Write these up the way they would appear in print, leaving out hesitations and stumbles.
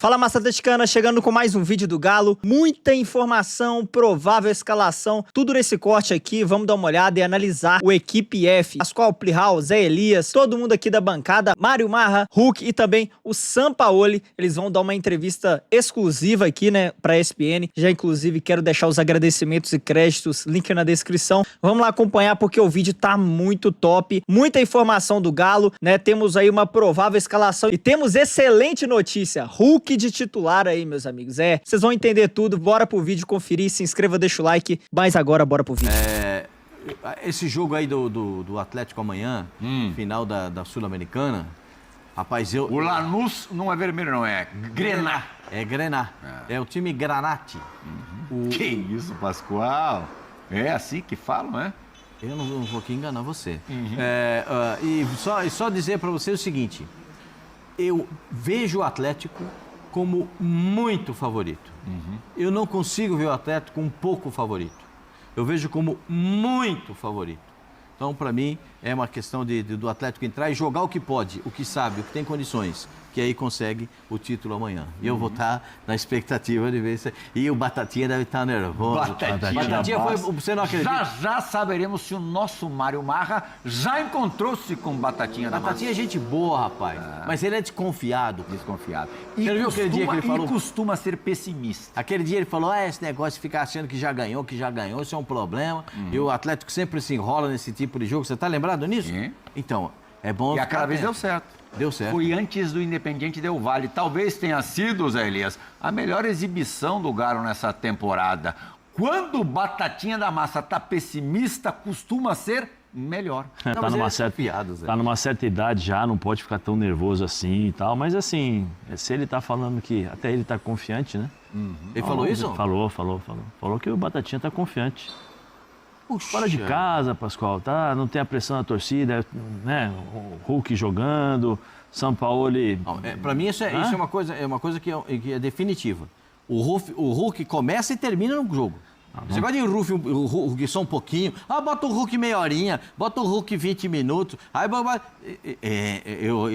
Fala, massa atleticana, chegando com mais um vídeo do Galo. Muita informação, provável escalação, tudo nesse corte aqui. Vamos dar uma olhada e analisar o Equipe F. Pascoal Plihal, Zé Elias, todo mundo aqui da bancada, Mário Marra, Hulk e também o Sampaoli. Eles vão dar uma entrevista exclusiva aqui, né, pra ESPN. Já, inclusive, quero deixar os agradecimentos e créditos, link na descrição. Vamos lá acompanhar porque o vídeo tá muito top. Muita informação do Galo, né? Temos aí uma provável escalação e temos excelente notícia. Hulk de titular aí, meus amigos. Vocês vão entender tudo. Bora pro vídeo conferir, se inscreva, deixa o like. Mas agora, bora pro vídeo. Esse jogo aí do Atlético amanhã, final da Sul-Americana, rapaz, O Lanús não é vermelho, não, é Grená. É Grená. É o time Granate. Que isso, Pascoal? É assim que falam, é? Eu não vou aqui enganar você. E só dizer pra você o seguinte, eu vejo o Atlético como muito favorito. Eu não consigo ver o Atlético um pouco favorito. Eu vejo como muito favorito. Então, para mim, é uma questão do Atlético entrar e jogar o que pode, o que sabe, o que tem condições, que aí consegue o título amanhã. E eu vou estar na expectativa de ver isso. E o Batatinha deve estar nervoso. Batatinha foi... Você não acredita? Já saberemos se o nosso Mário Marra já encontrou-se com Batatinha da Massa. Batatinha é gente boa, rapaz. Mas ele é desconfiado. Desconfiado. Você viu aquele dia que ele falou? E costuma ser pessimista. Aquele dia ele falou, esse negócio de ficar achando que já ganhou, isso é um problema. E o Atlético sempre se enrola nesse tipo de jogo. Você tá lembrado nisso? Sim. Então, é bom... E aquela vez deu certo. Deu certo. Foi antes do Independiente Del Valle. Talvez tenha sido, Zé Elias, a melhor exibição do Galo nessa temporada. Quando o Batatinha da Massa tá pessimista, costuma ser melhor. Tá numa certa idade já, não pode ficar tão nervoso assim e tal. Mas assim, se ele tá falando que até ele tá confiante, né? Ele falou isso? Falou. Falou que o Batatinha tá confiante. Puxa. Fora de casa, Pascoal, tá? Não tem a pressão da torcida, né? O Hulk jogando, Sampaoli... Para mim isso é uma coisa que é definitiva. O Hulk começa e termina no jogo. Você gosta de o Hulk só um pouquinho, bota o Hulk meia horinha, bota o Hulk 20 minutos, aí...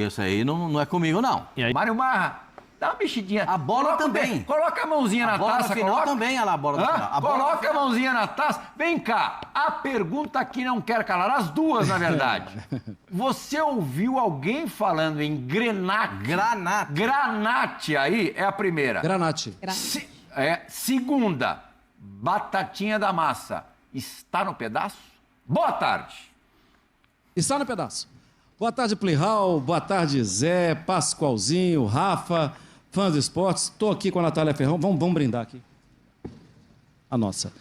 Isso aí não é comigo, não. E aí? Mário Marra, dá uma mexidinha. A bola também. Coloca a mãozinha na taça. A bola também, olha lá, a bola no final. Coloca a mãozinha na taça. Vem cá, a pergunta que não quer calar, as duas, na verdade. Você ouviu alguém falando em Granate? Granate aí é a primeira. Granate. Segunda, Batatinha da Massa. Está no pedaço? Boa tarde. Está no pedaço. Boa tarde, Plihal. Boa tarde, Zé, Pascoalzinho, Rafa, fãs do esportes. Estou aqui com a Natália Ferrão. Vamos brindar aqui. A nossa.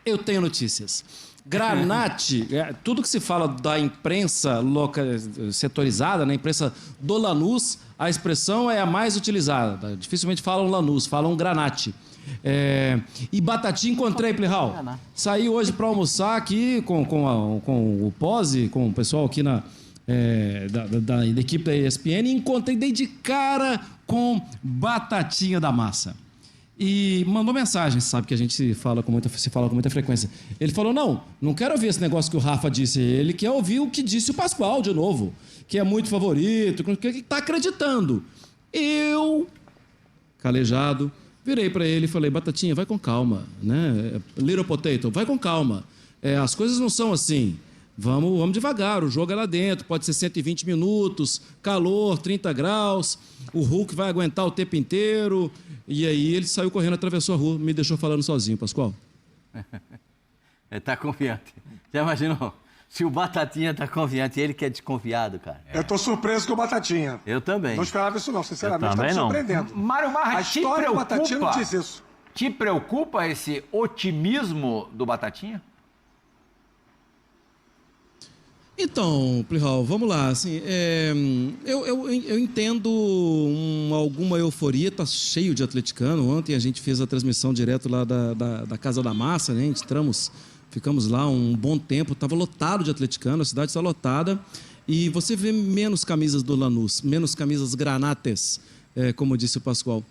Eu tenho notícias. Granate, tudo que se fala da imprensa setorizada, na imprensa do Lanús, a expressão é a mais utilizada. Dificilmente falam Lanús, falam Granate. E Batatinha encontrei, Plihal. Saí hoje para almoçar aqui com o Pose, com o pessoal aqui da equipe da ESPN e encontrei, dei de cara com Batatinha da Massa. E mandou mensagem, sabe que a gente se fala com muita frequência. Ele falou, não quero ouvir esse negócio que o Rafa disse. Ele quer ouvir o que disse o Pascoal de novo, que é muito favorito, que está acreditando. Eu, calejado, virei para ele e falei, Batatinha, vai com calma, né? Little Potato, vai com calma. As coisas não são assim. Vamos devagar, o jogo é lá dentro, pode ser 120 minutos, calor, 30 graus, o Hulk vai aguentar o tempo inteiro. E aí ele saiu correndo, atravessou a rua, me deixou falando sozinho, Pascoal. Tá confiante. Já imaginou? Se o Batatinha tá confiante, ele que é desconfiado, cara. Eu tô surpreso com o Batatinha. Eu também. Não esperava isso não, sinceramente, tá me não. surpreendendo. Mário Marra, a história do Batatinha não diz isso. Te preocupa esse otimismo do Batatinha? Então, Plihal, vamos lá. Assim, eu entendo alguma euforia, tá cheio de atleticano. Ontem a gente fez a transmissão direto lá da Casa da Massa, né? Ficamos lá um bom tempo, estava lotado de atleticano, a cidade está lotada. E você vê menos camisas do Lanús, menos camisas granates, como disse o Pascoal.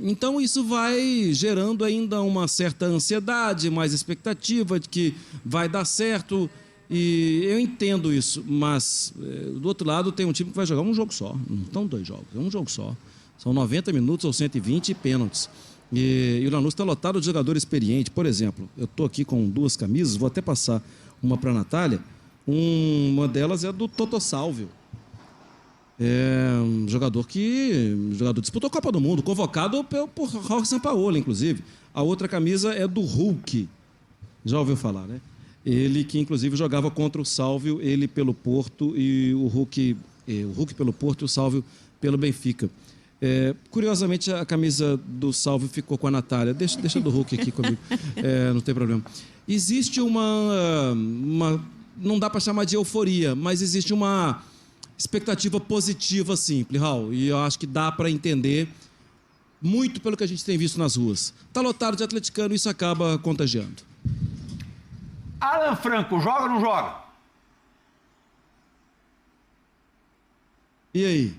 Então isso vai gerando ainda uma certa ansiedade, mais expectativa de que vai dar certo. E eu entendo isso, mas do outro lado tem um time que vai jogar um jogo só. Não estão dois jogos, é um jogo só. São 90 minutos ou 120 pênaltis. E o Lanús está lotado de jogador experiente. Por exemplo, eu estou aqui com 2 camisas, vou até passar uma para a Natália. Uma delas é do Toto Salvio. É um jogador que disputou a Copa do Mundo, convocado por Jorge Sampaoli, inclusive. A outra camisa é do Hulk. Já ouviu falar, né? Ele que, inclusive, jogava contra o Salvio, ele pelo Porto e o Hulk pelo Porto e o Salvio pelo Benfica. Curiosamente, a camisa do Salvio ficou com a Natália. Deixa do Hulk aqui comigo, não tem problema. Existe uma não dá para chamar de euforia, mas existe uma expectativa positiva, sim, Plihal. E eu acho que dá para entender muito pelo que a gente tem visto nas ruas. Tá lotado de atleticano e isso acaba contagiando. Alan Franco, joga ou não joga? E aí?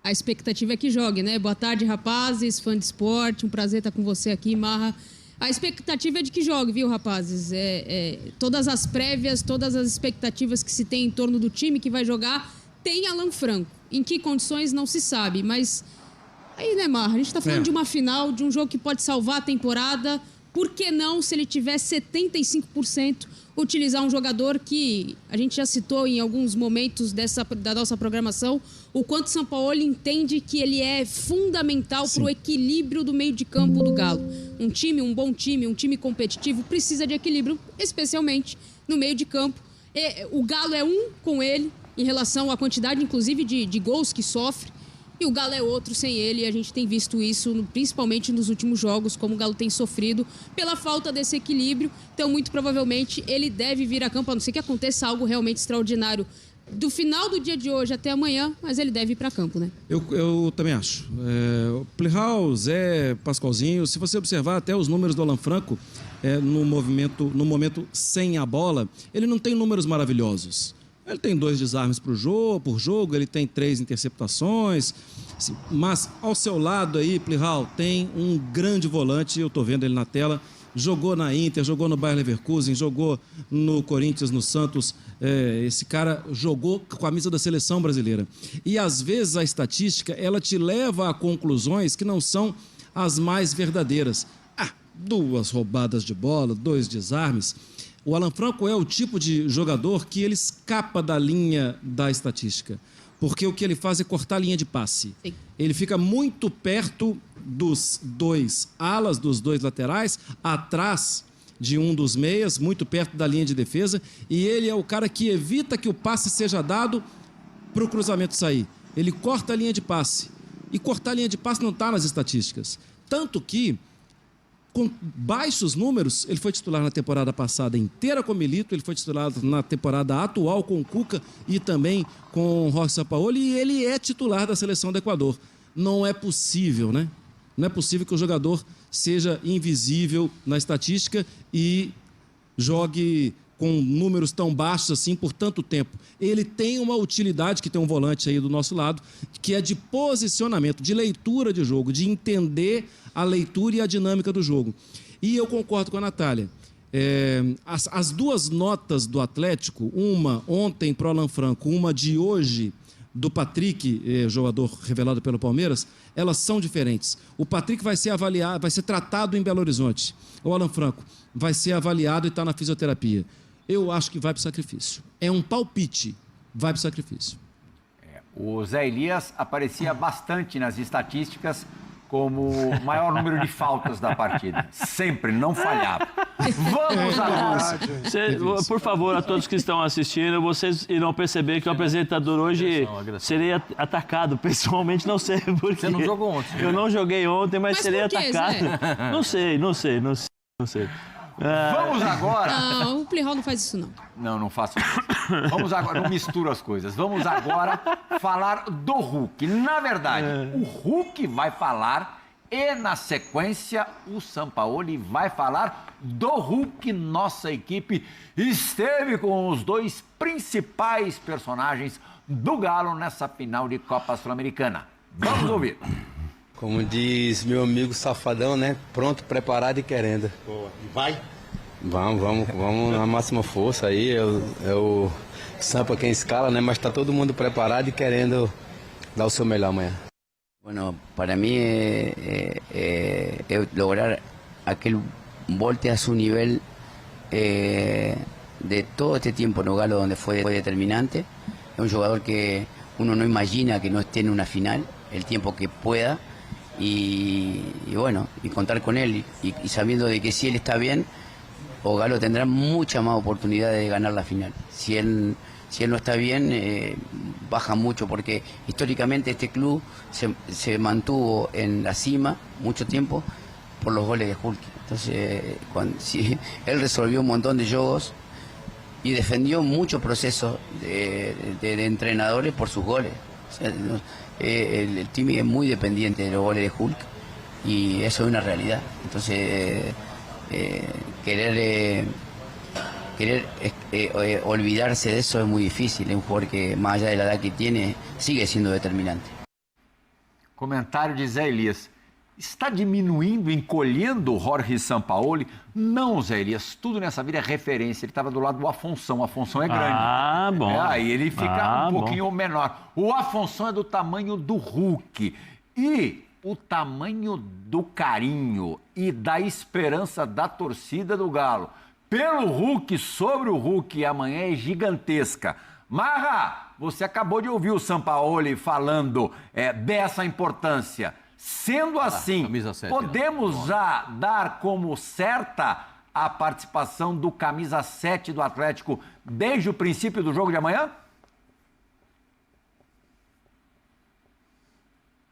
A expectativa é que jogue, né? Boa tarde, rapazes, fã de esporte. Um prazer estar com você aqui, Marra. A expectativa é de que jogue, viu, rapazes? Todas as prévias, todas as expectativas que se tem em torno do time que vai jogar, tem Alan Franco. Em que condições não se sabe, mas... Aí, né, Marra? A gente tá falando de uma final, de um jogo que pode salvar a temporada. Por que não, se ele tiver 75%, utilizar um jogador que a gente já citou em alguns momentos da nossa programação, o quanto o Sampaoli entende que ele é fundamental para o equilíbrio do meio de campo do Galo. Um bom time, um time competitivo precisa de equilíbrio, especialmente no meio de campo. O Galo é um com ele, em relação à quantidade, inclusive, de gols que sofre. E o Galo é outro sem ele, e a gente tem visto isso, principalmente nos últimos jogos, como o Galo tem sofrido pela falta desse equilíbrio. Então, muito provavelmente, ele deve vir a campo, a não ser que aconteça algo realmente extraordinário do final do dia de hoje até amanhã, mas ele deve ir para campo, né? Eu também acho. Plihal, Zé, Pascoalzinho, se você observar até os números do Alan Franco, no momento sem a bola, ele não tem números maravilhosos. Ele tem 2 desarmes por jogo, ele tem 3 interceptações, mas ao seu lado aí, Plihal, tem um grande volante, eu estou vendo ele na tela, jogou na Inter, jogou no Bayer Leverkusen, jogou no Corinthians, no Santos, esse cara jogou com a camisa da seleção brasileira. E às vezes a estatística, ela te leva a conclusões que não são as mais verdadeiras. 2 roubadas de bola, 2 desarmes... O Alan Franco é o tipo de jogador que ele escapa da linha da estatística, porque o que ele faz é cortar a linha de passe. Sim. Ele fica muito perto dos 2 alas, dos 2 laterais, atrás de um dos meias, muito perto da linha de defesa, e ele é o cara que evita que o passe seja dado para o cruzamento sair. Ele corta a linha de passe. E cortar a linha de passe não está nas estatísticas. Tanto que, com baixos números, ele foi titular na temporada passada inteira com o Milito, ele foi titular na temporada atual com o Cuca e também com o Jorge Sampaoli, e ele é titular da seleção do Equador. Não é possível, né? Não é possível que o jogador seja invisível na estatística e jogue com números tão baixos assim por tanto tempo. Ele tem uma utilidade, que tem um volante aí do nosso lado, que é de posicionamento, de leitura de jogo, de entender a leitura e a dinâmica do jogo. E eu concordo com a Natália. As 2 notas do Atlético, uma ontem para o Alan Franco, uma de hoje do Patrick, jogador revelado pelo Palmeiras, elas são diferentes. O Patrick vai ser avaliado, vai ser tratado em Belo Horizonte. O Alan Franco vai ser avaliado e está na fisioterapia. Eu acho que vai para o sacrifício. É um palpite, vai para o sacrifício. O Zé Elias aparecia bastante nas estatísticas como o maior número de faltas da partida. Sempre, não falhava. Vamos agora. Por favor, a todos que estão assistindo, vocês irão perceber que o apresentador hoje seria atacado pessoalmente, não sei por quê. Você não jogou ontem. Eu não joguei ontem, mas serei atacado. Zé? Não sei. Vamos agora. Não, o Plihal não faz isso, não. Não faço isso. Vamos agora, não misturo as coisas. Vamos agora falar do Hulk. Na verdade, o Hulk vai falar e, na sequência, o Sampaoli vai falar do Hulk. Nossa equipe esteve com os 2 principais personagens do Galo nessa final de Copa Sul-Americana. Vamos ouvir. Como diz meu amigo Safadão, né? Pronto, preparado e querendo. Boa. E vai? Vamos na máxima força aí. É o Sampa quem escala, né? Mas tá todo mundo preparado e querendo dar o seu melhor amanhã. Bueno, para mí lograr aquel volte a su nivel de todo este tiempo no Galo, donde fue determinante. Es un jugador que uno no imagina que no esté en una final, el tiempo que pueda, y bueno, y contar con él, y sabiendo de que si él está bien, Galo tendrá muchas más oportunidades de ganar la final. Si él no está bien, baja mucho, porque históricamente este club se mantuvo en la cima mucho tiempo por los goles de Hulk. Entonces, él resolvió un montón de juegos y defendió muchos procesos de entrenadores por sus goles. O sea, el Timmy es muy dependiente de los goles de Hulk, y eso es una realidad. Entonces, querer olvidarse de eso es muy difícil. Es un jugador que, más allá de la edad que tiene, sigue siendo determinante. Comentário de Zé Elias. Está diminuindo, encolhendo o Jorge Sampaoli? Não, Zé Elias. Tudo nessa vida é referência. Ele estava do lado do Afonso. O Afonso é grande. Ah, bom. Aí ele fica um pouquinho menor. O Afonso é do tamanho do Hulk. E o tamanho do carinho e da esperança da torcida do Galo pelo Hulk, sobre o Hulk, amanhã é gigantesca. Marra, você acabou de ouvir o Sampaoli falando dessa importância. Sendo assim, podemos já dar como certa a participação do camisa 7 do Atlético desde o princípio do jogo de amanhã?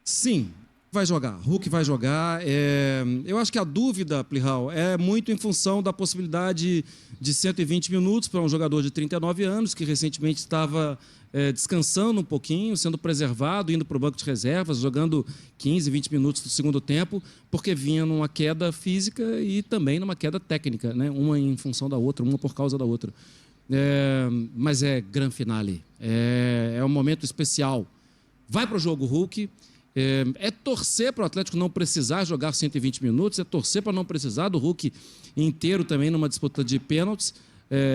Sim, vai jogar. Hulk vai jogar. Eu acho que a dúvida, Plihal, é muito em função da possibilidade de 120 minutos para um jogador de 39 anos, que recentemente estava descansando um pouquinho, sendo preservado, indo para o banco de reservas, jogando 15, 20 minutos do segundo tempo, porque vinha numa queda física e também numa queda técnica, né? Uma em função da outra, uma por causa da outra. Mas é gran finale, é um momento especial. Vai para o jogo Hulk. É torcer para o Atlético não precisar jogar 120 minutos, é torcer para não precisar do Hulk inteiro também numa disputa de pênaltis.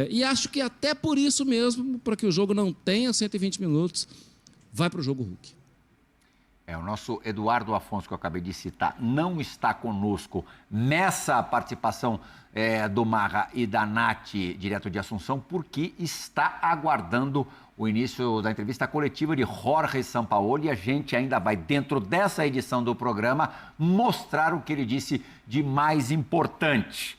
E acho que até por isso mesmo, para que o jogo não tenha 120 minutos, vai para o jogo Hulk. O nosso Eduardo Afonso, que eu acabei de citar, não está conosco nessa participação do Marra e da Nath, direto de Assunção, porque está aguardando o início da entrevista coletiva de Jorge Sampaoli, e a gente ainda vai, dentro dessa edição do programa, mostrar o que ele disse de mais importante.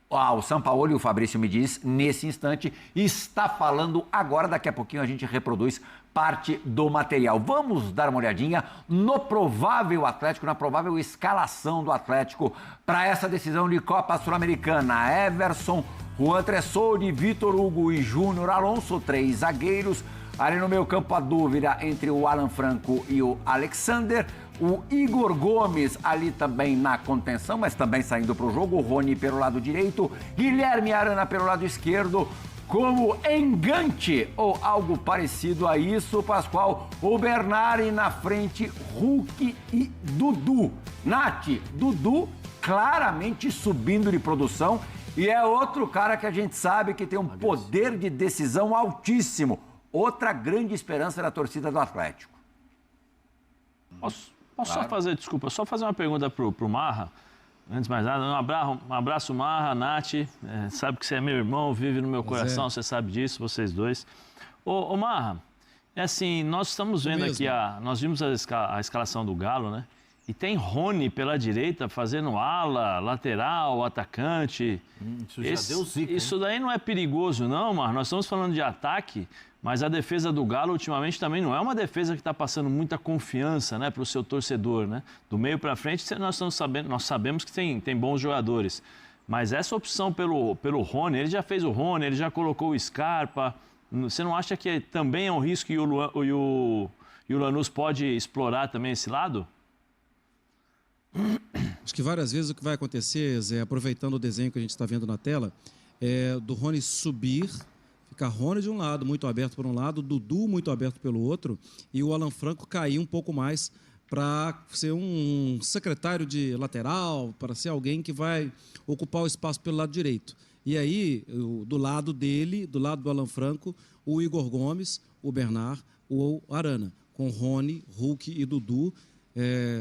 O Sampaoli, o Fabrício me diz, nesse instante, está falando agora. Daqui a pouquinho a gente reproduz parte do material. Vamos dar uma olhadinha no provável Atlético, na provável escalação do Atlético para essa decisão de Copa Sul-Americana. Everson, Juan Tressoldi, Vitor Hugo e Júnior Alonso, 3 zagueiros. Ali no meio campo a dúvida entre o Alan Franco e o Alexander. O Igor Gomes ali também na contenção, mas também saindo para o jogo. O Rony pelo lado direito, Guilherme Arana pelo lado esquerdo, como engante ou algo parecido a isso, Pascoal. O Bernard na frente, Hulk e Dudu. Nath, Dudu claramente subindo de produção, e é outro cara que a gente sabe que tem um poder de decisão altíssimo. Outra grande esperança da torcida do Atlético. Posso só fazer, desculpa, só fazer uma pergunta pro Marra, antes de mais nada. Um abraço, Marra, Nath, sabe que você é meu irmão, vive no meu coração, você sabe disso, vocês dois. Ô Marra, é assim, nós estamos vendo aqui, nós vimos a escalação do Galo, né? E tem Rony pela direita fazendo ala, lateral, atacante. Isso já deu zica, isso daí não é perigoso não, Marra? Nós estamos falando de ataque, mas a defesa do Galo ultimamente também não é uma defesa que está passando muita confiança, né, para o seu torcedor, né? Do meio para frente nós sabemos que tem bons jogadores, mas essa opção pelo Rony, ele já fez o Rony, ele já colocou o Scarpa. Você não acha que também é um risco e o Lanús pode explorar também esse lado? Acho que várias vezes o que vai acontecer, Zé, aproveitando o desenho que a gente está vendo na tela, é do Rony subir, ficar Rony de um lado, muito aberto por um lado, Dudu muito aberto pelo outro, e o Alan Franco cair um pouco mais para ser um secretário de lateral, para ser alguém que vai ocupar o espaço pelo lado direito. E aí, do lado dele, do lado do Alan Franco, o Igor Gomes, o Bernard, o Arana, com Rony, Hulk e Dudu,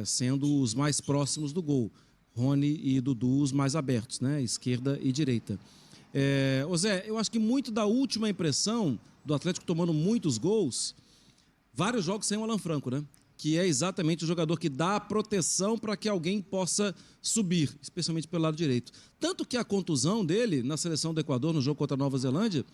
sendo os mais próximos do gol. Rony e Dudu os mais abertos, né? Esquerda e direita. Ô Zé, eu acho que muito da última impressão do Atlético tomando muitos gols, vários jogos sem o Alan Franco, né? Que é exatamente o jogador que dá a proteção para que alguém possa subir, especialmente pelo lado direito. Tanto que a contusão dele na seleção do Equador, no jogo contra a Nova Zelândia,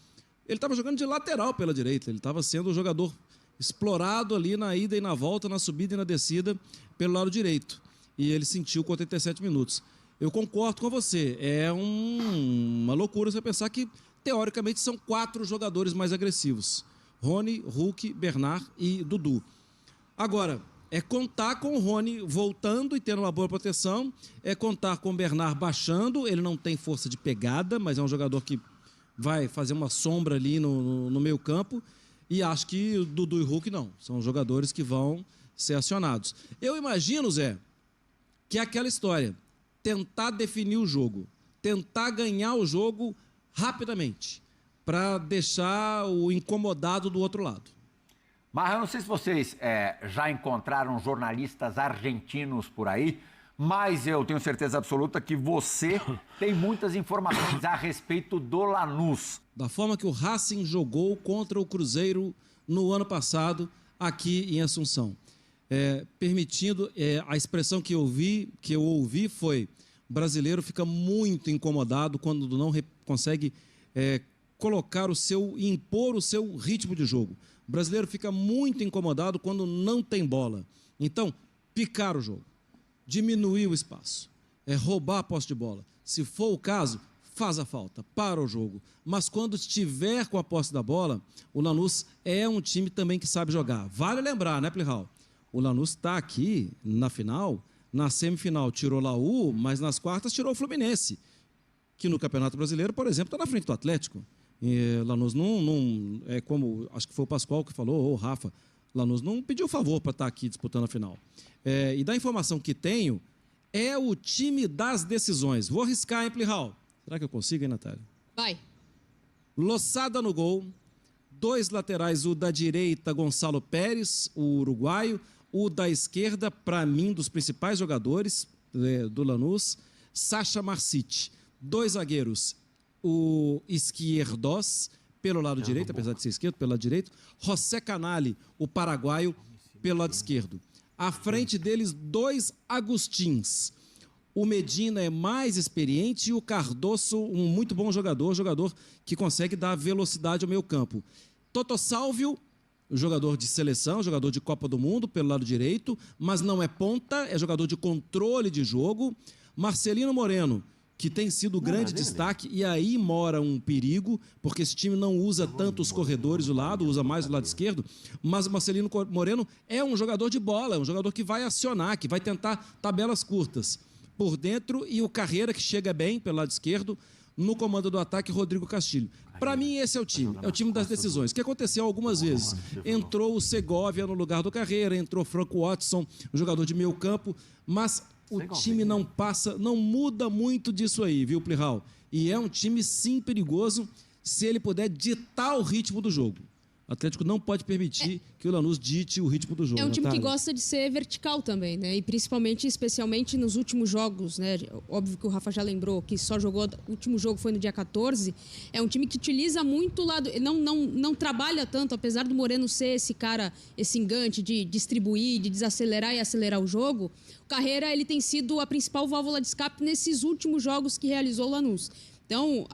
ele estava jogando de lateral pela direita, ele estava sendo o jogador explorado ali na ida e na volta, na subida e na descida pelo lado direito. E ele sentiu com 87 minutos. Eu concordo com você, é uma loucura você pensar que, teoricamente, são 4 jogadores mais agressivos. Rony, Hulk, Bernard e Dudu. Agora, é contar com o Rony voltando e tendo uma boa proteção, é contar com o Bernard baixando, ele não tem força de pegada, mas é um jogador que vai fazer uma sombra ali no meio campo, e acho que o Dudu e o Hulk não, são jogadores que vão ser acionados. Eu imagino, Zé, que é aquela história, tentar definir o jogo, tentar ganhar o jogo rapidamente, para deixar o incomodado do outro lado. Mas eu não sei se vocês já encontraram jornalistas argentinos por aí, mas eu tenho certeza absoluta que você tem muitas informações a respeito do Lanús. Da forma que o Racing jogou contra o Cruzeiro no ano passado, aqui em Assunção. Permitindo, a expressão que eu ouvi foi: brasileiro fica muito incomodado quando não consegue impor o seu ritmo de jogo. O brasileiro fica muito incomodado quando não tem bola. Então, picar o jogo, diminuir o espaço, roubar a posse de bola. Se for o caso, faz a falta, para o jogo. Mas quando estiver com a posse da bola, o Lanús é um time também que sabe jogar. Vale lembrar, né, Plihal? O Lanús está aqui na final, na semifinal tirou o Laú, mas nas quartas tirou o Fluminense, que no Campeonato Brasileiro, por exemplo, está na frente do Atlético. E Lanús não é como, acho que foi o Pascoal que falou, ou o Rafa, Lanús não pediu favor para estar aqui disputando a final. E da informação que tenho, é o time das decisões. Vou arriscar, hein, Plihal? Será que eu consigo, hein, Natália? Vai. Loçada no gol, 2 laterais, o da direita, Gonçalo Pérez, o uruguaio, o da esquerda, para mim, dos principais jogadores do Lanús, Sacha Marcite. 2 zagueiros, o Izquierdos, pelo lado direito, apesar de ser esquerdo, pelo lado direito. José Canali, o paraguaio, pelo lado esquerdo. À frente deles, 2 Agustins. O Medina é mais experiente e o Cardoso, um muito bom jogador que consegue dar velocidade ao meio campo. Toto Sálvio, jogador de seleção, jogador de Copa do Mundo, pelo lado direito, mas não é ponta, é jogador de controle de jogo. Marcelino Moreno, que tem sido o grande destaque, e aí mora um perigo, porque esse time não usa tanto os corredores do lado, usa mais o lado esquerdo, mas o Marcelino Moreno é um jogador de bola, é um jogador que vai acionar, que vai tentar tabelas curtas por dentro, e o Carreira, que chega bem pelo lado esquerdo, no comando do ataque, Rodrigo Castilho. Para mim, esse é o time das decisões, que aconteceu algumas vezes. Entrou o Segovia no lugar do Carreira, entrou Franco Watson, um jogador de meio campo, mas o time não muda muito disso aí, viu, Plihal? E é um time, sim, perigoso, se ele puder ditar o ritmo do jogo. O Atlético não pode permitir que o Lanús dite o ritmo do jogo. É um time que gosta de ser vertical também, né? E principalmente, especialmente nos últimos jogos, né? Óbvio que o Rafa já lembrou que só jogou, o último jogo foi no dia 14. É um time que utiliza muito o lado, não trabalha tanto, apesar do Moreno ser esse cara, esse engante de distribuir, de desacelerar e acelerar o jogo. O Carreira, ele tem sido a principal válvula de escape nesses últimos jogos que realizou o Lanús. Então,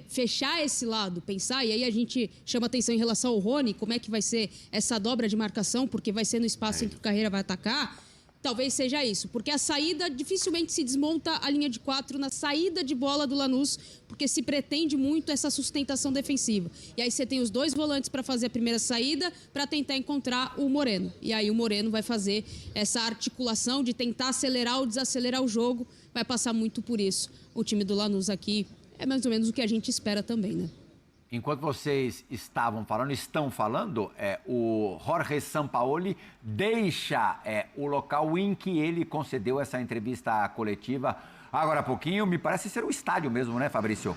fechar esse lado, pensar, e aí a gente chama atenção em relação ao Rony, como é que vai ser essa dobra de marcação, porque vai ser no espaço em que o Carreira vai atacar, talvez seja isso. Porque a saída, dificilmente se desmonta a linha de 4 na saída de bola do Lanús, porque se pretende muito essa sustentação defensiva. E aí você tem os 2 volantes para fazer a primeira saída, para tentar encontrar o Moreno. E aí o Moreno vai fazer essa articulação de tentar acelerar ou desacelerar o jogo, vai passar muito por isso. O time do Lanús aqui é mais ou menos o que a gente espera também, né? Enquanto vocês estão falando, o Jorge Sampaoli deixa o local em que ele concedeu essa entrevista coletiva agora há pouquinho. Me parece ser o estádio mesmo, né, Fabrício?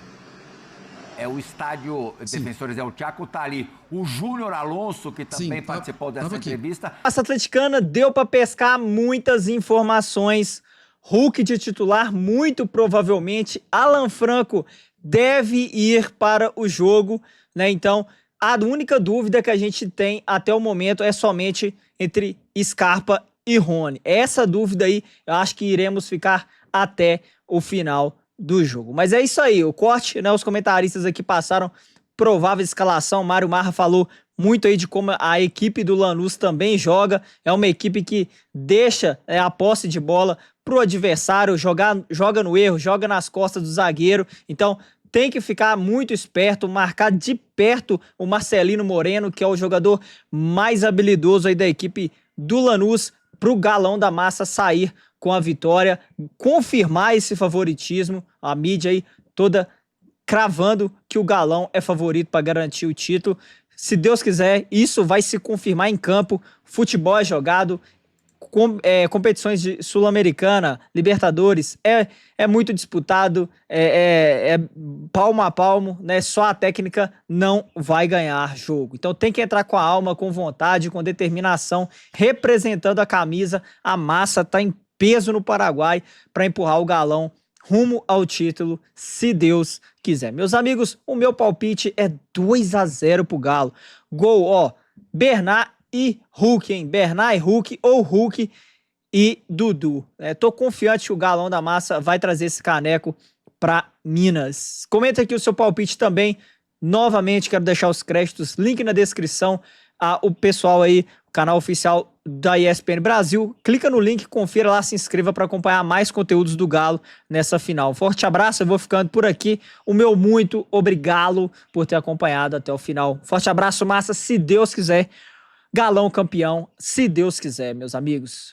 o estádio Defensores del Chaco, tá ali. O Júnior Alonso, que também participou dessa entrevista. A Atleticana deu para pescar muitas informações. Hulk de titular, muito provavelmente. Alan Franco deve ir para o jogo, né? Então, a única dúvida que a gente tem até o momento é somente entre Scarpa e Rony. Essa dúvida aí, eu acho que iremos ficar até o final do jogo. Mas é isso aí, o corte, né? Os comentaristas aqui passaram provável escalação. Mário Marra falou muito aí de como a equipe do Lanús também joga. É uma equipe que deixa a posse de bola pro adversário, joga no erro, joga nas costas do zagueiro. Então tem que ficar muito esperto, marcar de perto o Marcelino Moreno, que é o jogador mais habilidoso aí da equipe do Lanús, pro Galão da Massa sair com a vitória, confirmar esse favoritismo. A mídia aí toda cravando que o Galão é favorito para garantir o título. Se Deus quiser, isso vai se confirmar em campo. Futebol é jogado, competições de Sul-Americana, Libertadores, é muito disputado, palmo a palmo, né? Só a técnica não vai ganhar jogo. Então tem que entrar com a alma, com vontade, com determinação, representando a camisa. A massa tá em peso no Paraguai para empurrar o Galão rumo ao título, se Deus quiser. Meus amigos, o meu palpite é 2-0 pro Galo. Gol, Bernard e Hulk, hein? Bernard e Hulk, ou Hulk e Dudu. Tô confiante que o Galão da Massa vai trazer esse caneco pra Minas. Comenta aqui o seu palpite também. Novamente, quero deixar os créditos, link na descrição, o pessoal aí, o canal oficial da ESPN Brasil. Clica no link, confira lá, se inscreva para acompanhar mais conteúdos do Galo nessa final. Forte abraço, eu vou ficando por aqui. O meu muito obrigado por ter acompanhado até o final. Forte abraço, massa, se Deus quiser. Galão campeão, se Deus quiser, meus amigos.